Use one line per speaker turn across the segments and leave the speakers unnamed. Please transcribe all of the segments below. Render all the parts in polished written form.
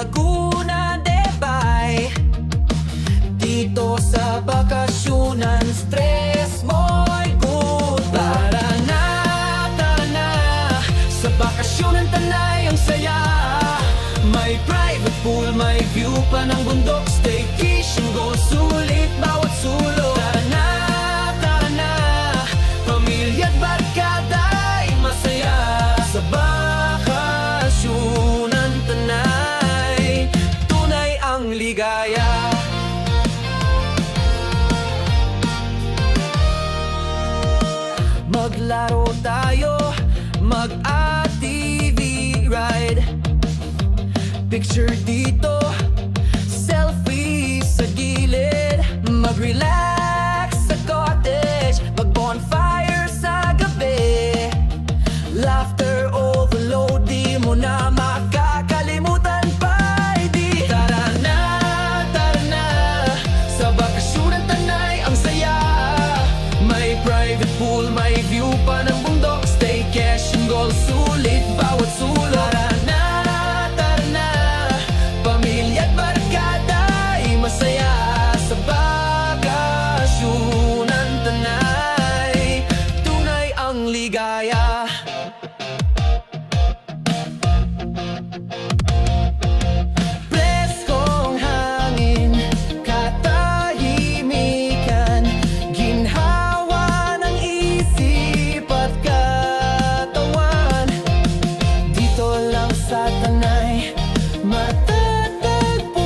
Laguna de Bay. Dito sa bakasyonan, stress mo'y good. Tara na, sa bakasyonan Tanay ang saya. May private pool, may view pa ng bundok. Staycation goal, sulit bawat sulok. Tara na, pamilya't barkada'y masaya. Sa bakasyonan Tanay, tunay ang ligaya. Maglaro tayo, mag-ATV ride. Picture dito, selfie sa gilid. Mag-relax sa cottage, mag-bonfire sa gabi. Laughter overload, di mo na makakalimutan pa. Di tara na, sa bakasyonan Tanay ang saya. May private pool, may view pa ng bundok. Staycation goal, sulit bawat sulok. Tara na, pamilya't barkada'y masaya. Sa bakasyonan Tanay, tunay ang ligaya. Preskong hangin, katahimikan, ginhawa ng isip at katawan. Dito lang sa Tanay matatagpuan.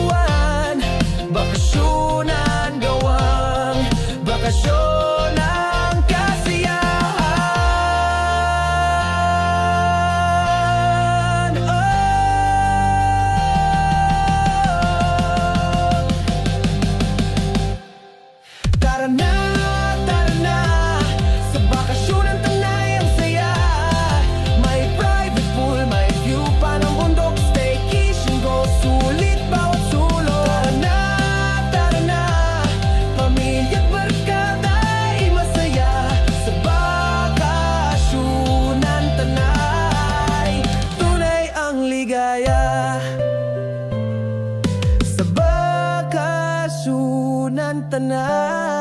Bakasyonan gawang, bakasyon ang kasiyahan. Tara na, sa bakasyonan Tanay ang saya. May private pool, may view pa ng bundok. Staycation goal, sulit bawat sulok. Tara na, pamilya't barkada'y masaya. Sa bakasyonan Tanay, tunay ang ligaya. Sa bakasyonan Tanay.